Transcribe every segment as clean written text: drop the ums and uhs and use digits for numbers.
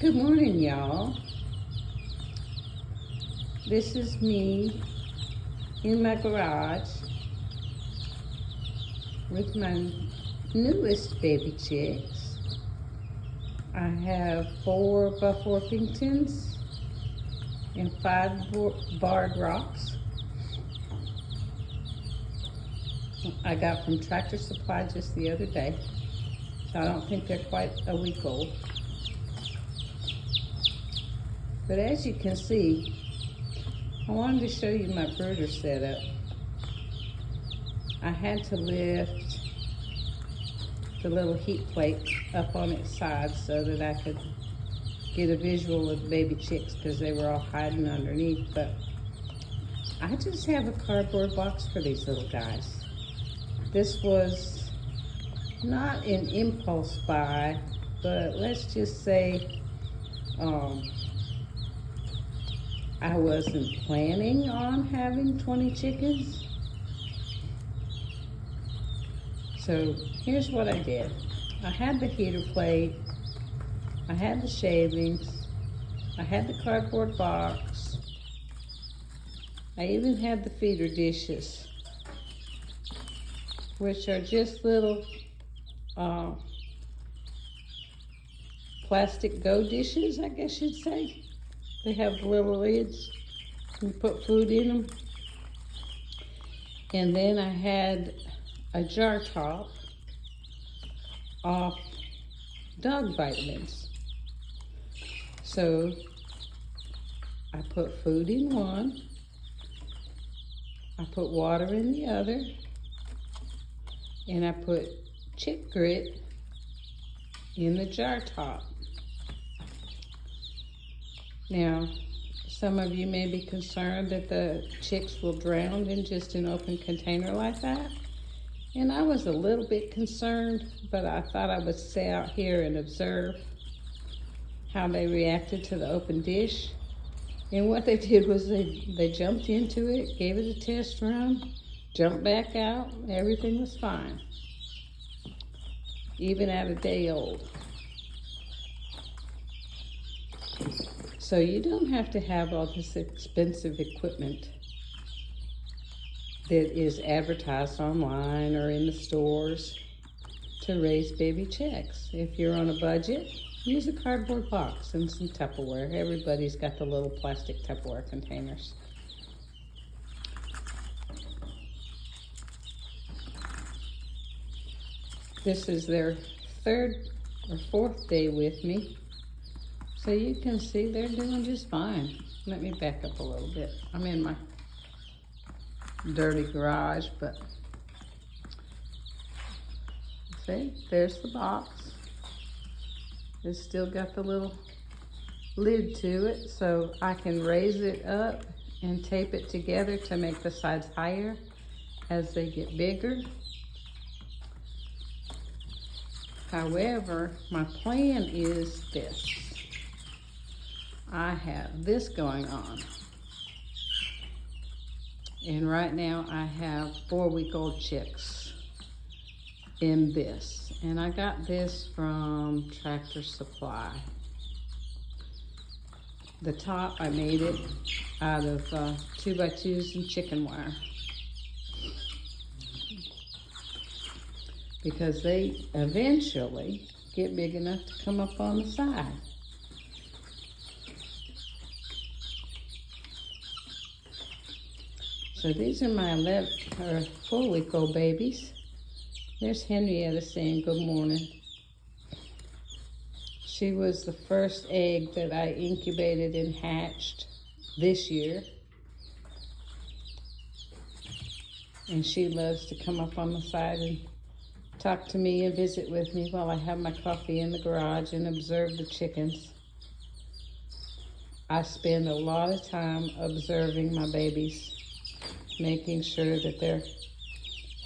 Good morning, y'all. This is me in my garage with my newest baby chicks. I have 4 Buff Orpingtons and 5 barred rocks. I got from Tractor Supply just the other day, so I don't think they're quite a week old. But as you can see, I wanted to show you my brooder setup. I had to lift the little heat plate up on its side so that I could get a visual of the baby chicks because they were all hiding underneath. But I just have a cardboard box for these little guys. This was not an impulse buy, but let's just say I wasn't planning on having 20 chickens. So here's what I did. I had the heater plate, I had the shavings, I had the cardboard box, I even had the feeder dishes, which are just little plastic go dishes, I guess you'd say. They have little lids. You put food in them. And then I had a jar top of dog vitamins. So I put food in one. I put water in the other. And I put chick grit in the jar top. Now, some of you may be concerned that the chicks will drown in just an open container like that. And I was a little bit concerned, but I thought I would stay out here and observe how they reacted to the open dish. And what they did was they jumped into it, gave it a test run, jumped back out, everything was fine. Even at a day old. So you don't have to have all this expensive equipment that is advertised online or in the stores to raise baby chicks. If you're on a budget, use a cardboard box and some Tupperware. Everybody's got the little plastic Tupperware containers. This is their 3rd or 4th day with me. So you can see they're doing just fine. Let me back up a little bit. I'm in my dirty garage, but see, there's the box. It's still got the little lid to it, so I can raise it up and tape it together to make the sides higher as they get bigger. However, my plan is this. I have this going on. And right now I have 4-week-old chicks in this. And I got this from Tractor Supply. The top, I made it out of 2x2s and chicken wire. Because they eventually get big enough to come up on the side. So these are my 4-week-old babies. There's Henrietta saying good morning. She was the first egg that I incubated and hatched this year. And she loves to come up on the side and talk to me and visit with me while I have my coffee in the garage and observe the chickens. I spend a lot of time observing my babies, making sure that they're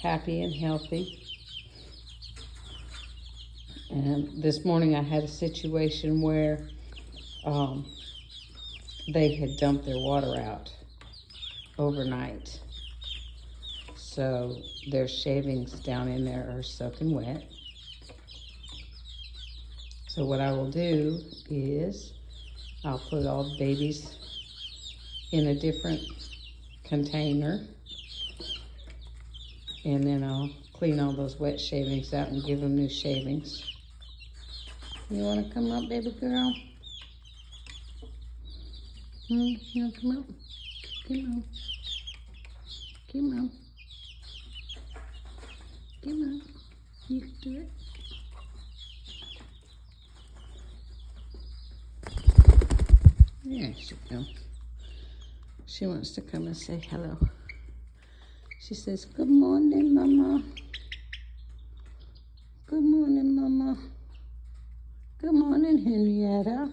happy and healthy. And this morning I had a situation where they had dumped their water out overnight. So their shavings down in there are soaking wet. So what I will do is I'll put all the babies in a different container, and then I'll clean all those wet shavings out and give them new shavings. You want to come up, baby girl? You want to come up? Come on. Come on. Come on. You can do it. There she goes. She wants to come and say hello. She says, good morning, Mama. Good morning, Mama. Good morning, Henrietta.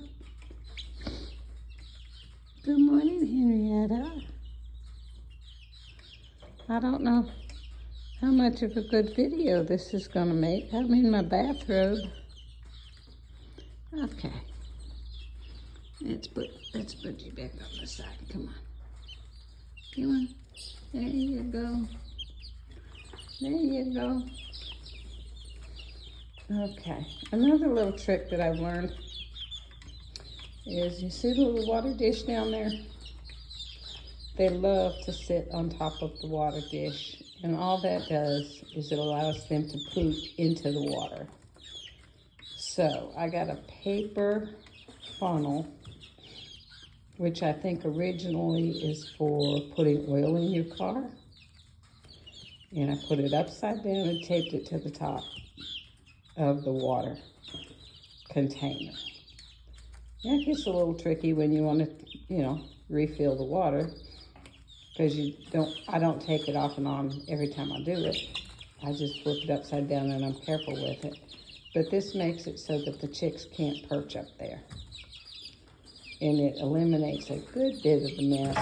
Good morning, Henrietta. I don't know how much of a good video this is going to make. I'm in my bathrobe. Okay. Let's put you back on the side. Come on. Come on. There you go. There you go. Okay. Another little trick that I've learned is, you see the little water dish down there? They love to sit on top of the water dish. And all that does is it allows them to poop into the water. So I got a paper funnel, which I think originally is for putting oil in your car. And I put it upside down and taped it to the top of the water container. That gets a little tricky when you want to, refill the water, because I don't take it off and on every time I do it. I just flip it upside down and I'm careful with it. But this makes it so that the chicks can't perch up there. And it eliminates a good bit of the mess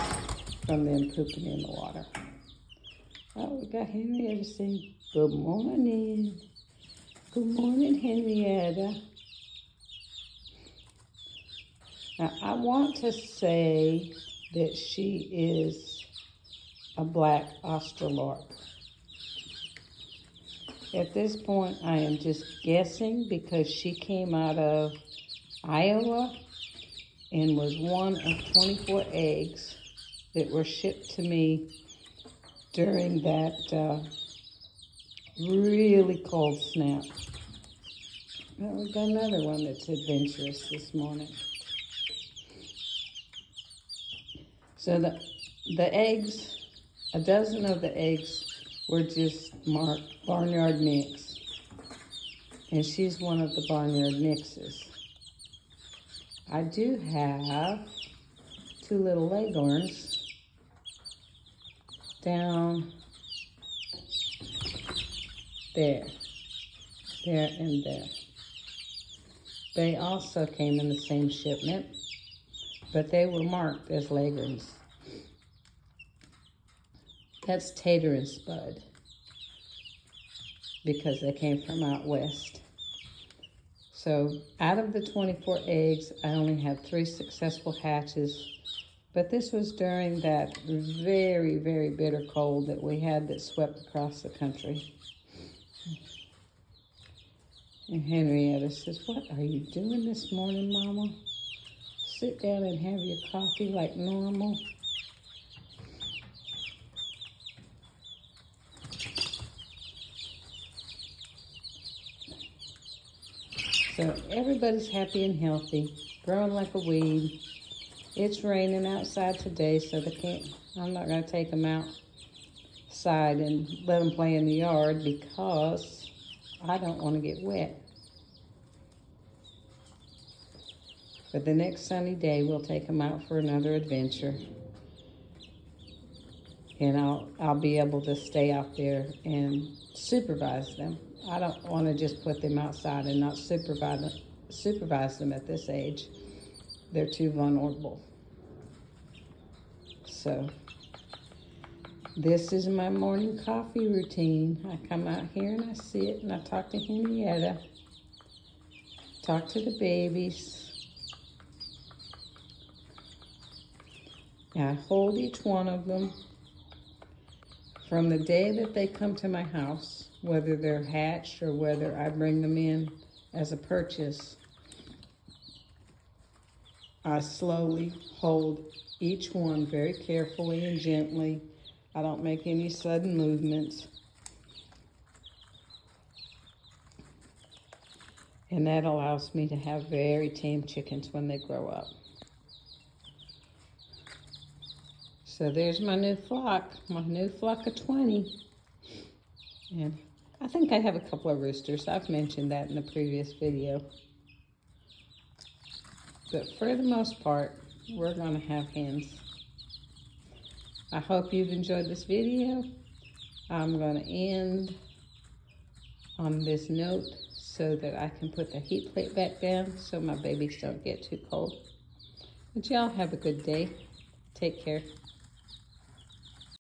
from them pooping in the water. Oh, we got Henrietta saying, good morning. Good morning, Henrietta. Now, I want to say that she is a black Australorp. At this point, I am just guessing because she came out of Iowa and was one of 24 eggs that were shipped to me during that really cold snap. Well, we got another one that's adventurous this morning. So the eggs, a dozen of the eggs were just marked barnyard mix. And she's one of the barnyard mixes. I do have 2 little leghorns down there and there. They also came in the same shipment, but they were marked as leghorns. That's Tater and Spud, because they came from out west. So out of the 24 eggs, I only had 3 successful hatches. But this was during that very, very bitter cold that we had that swept across the country. And Henrietta says, what are you doing this morning, Mama? Sit down and have your coffee like normal. So everybody's happy and healthy, growing like a weed. It's raining outside today, so I'm not going to take them outside and let them play in the yard because I don't want to get wet. But the next sunny day, we'll take them out for another adventure. And I'll be able to stay out there and supervise them. I don't want to just put them outside and not supervise them at this age. They're too vulnerable. So this is my morning coffee routine. I come out here and I sit and I talk to Henrietta, talk to the babies. I hold each one of them from the day that they come to my house, whether they're hatched or whether I bring them in as a purchase. I slowly hold each one very carefully and gently. I don't make any sudden movements. And that allows me to have very tame chickens when they grow up. So there's my new flock of 20. And I think I have a couple of roosters. I've mentioned that in the previous video. But for the most part, we're going to have hens. I hope you've enjoyed this video. I'm going to end on this note so that I can put the heat plate back down so my babies don't get too cold. But y'all have a good day. Take care.